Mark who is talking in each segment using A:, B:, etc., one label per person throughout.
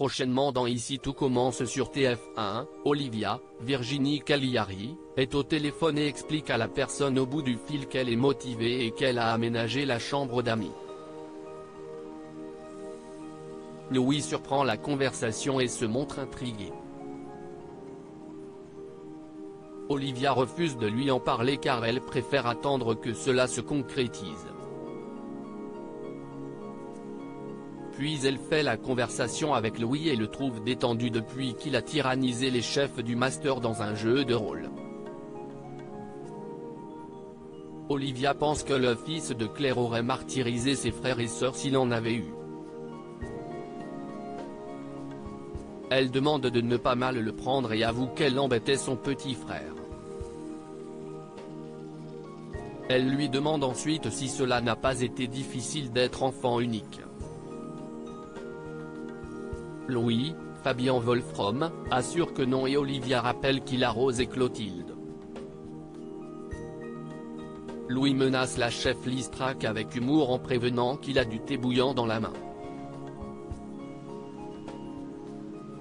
A: Prochainement dans Ici tout commence sur TF1, Olivia, Virginie Cagliari, est au téléphone et explique à la personne au bout du fil qu'elle est motivée et qu'elle a aménagé la chambre d'amis. Louis surprend la conversation et se montre intrigué. Olivia refuse de lui en parler car elle préfère attendre que cela se concrétise. Puis elle fait la conversation avec Louis et le trouve détendu depuis qu'il a tyrannisé les chefs du master dans un jeu de rôle. Olivia pense que le fils de Claire aurait martyrisé ses frères et sœurs s'il en avait eu. Elle demande de ne pas mal le prendre et avoue qu'elle embêtait son petit frère. Elle lui demande ensuite si cela n'a pas été difficile d'être enfant unique. Louis, Fabien Wolfram, assure que non et Olivia rappelle qu'il arrose et Clotilde. Louis menace la chef Listrac avec humour en prévenant qu'il a du thé bouillant dans la main.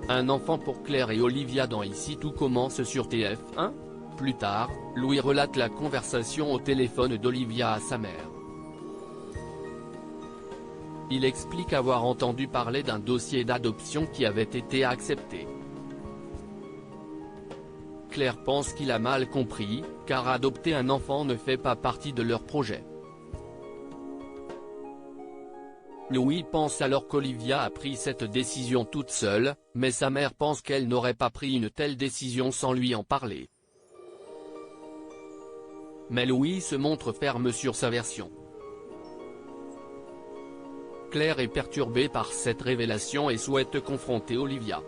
A: Un enfant pour Claire et Olivia dans Ici tout commence sur TF1. Plus tard, Louis relate la conversation au téléphone d'Olivia à sa mère. Il explique avoir entendu parler d'un dossier d'adoption qui avait été accepté. Claire pense qu'il a mal compris, car adopter un enfant ne fait pas partie de leur projet. Louis pense alors qu'Olivia a pris cette décision toute seule, mais sa mère pense qu'elle n'aurait pas pris une telle décision sans lui en parler. Mais Louis se montre ferme sur sa version. Claire est perturbée par cette révélation et souhaite confronter Olivia.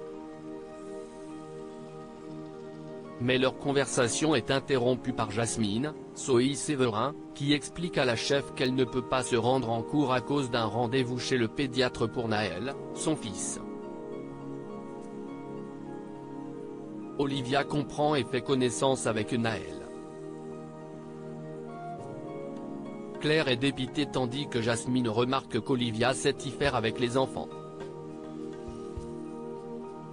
A: Mais leur conversation est interrompue par Jasmine, Zoé Séverin, qui explique à la chef qu'elle ne peut pas se rendre en cours à cause d'un rendez-vous chez le pédiatre pour Naël, son fils. Olivia comprend et fait connaissance avec Naël. Claire est dépitée tandis que Jasmine remarque qu'Olivia sait y faire avec les enfants.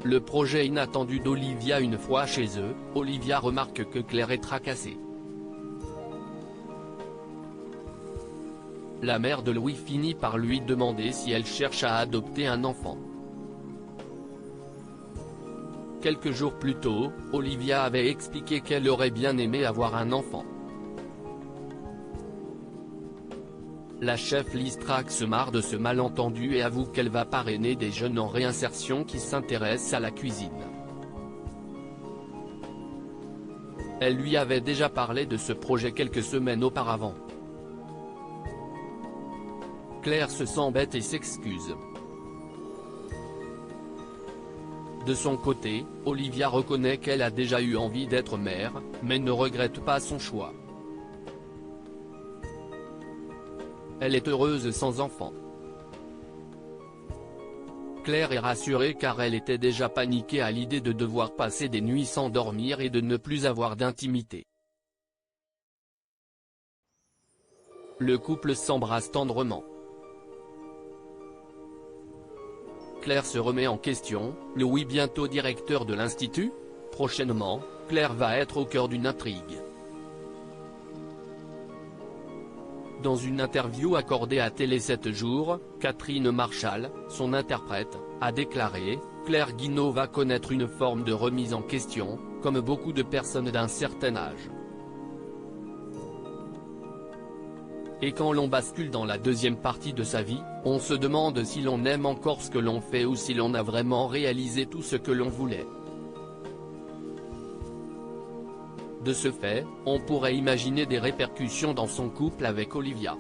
A: Le projet inattendu d'Olivia une fois chez eux, Olivia remarque que Claire est tracassée. La mère de Louis finit par lui demander si elle cherche à adopter un enfant. Quelques jours plus tôt, Olivia avait expliqué qu'elle aurait bien aimé avoir un enfant. La chef Listrac se marre de ce malentendu et avoue qu'elle va parrainer des jeunes en réinsertion qui s'intéressent à la cuisine. Elle lui avait déjà parlé de ce projet quelques semaines auparavant. Claire se sent bête et s'excuse. De son côté, Olivia reconnaît qu'elle a déjà eu envie d'être mère, mais ne regrette pas son choix. Elle est heureuse sans enfant. Claire est rassurée car elle était déjà paniquée à l'idée de devoir passer des nuits sans dormir et de ne plus avoir d'intimité. Le couple s'embrasse tendrement. Claire se remet en question, Louis bientôt directeur de l'Institut ? Prochainement, Claire va être au cœur d'une intrigue. Dans une interview accordée à Télé 7 jours, Catherine Marchal, son interprète, a déclaré « Claire Guinaud va connaître une forme de remise en question, comme beaucoup de personnes d'un certain âge. Et quand l'on bascule dans la deuxième partie de sa vie, on se demande si l'on aime encore ce que l'on fait ou si l'on a vraiment réalisé tout ce que l'on voulait. De ce fait, on pourrait imaginer des répercussions dans son couple avec Olivia. »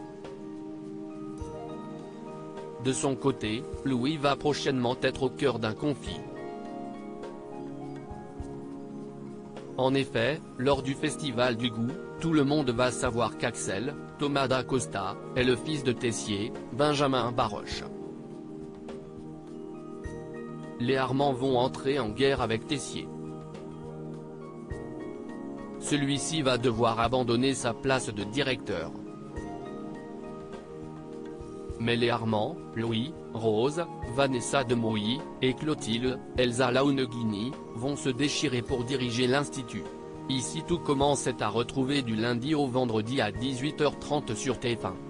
A: De son côté, Louis va prochainement être au cœur d'un conflit. En effet, lors du Festival du Goût, tout le monde va savoir qu'Axel, Thomas d'Acosta, est le fils de Tessier, Benjamin Baroche. Les Armands vont entrer en guerre avec Tessier. Celui-ci va devoir abandonner sa place de directeur. Mais les Armand, Louis, Rose, Vanessa Demouy, et Clotilde, Elsa Laouneguini, vont se déchirer pour diriger l'Institut. Ici tout commence est à retrouver du lundi au vendredi à 18h30 sur TF1.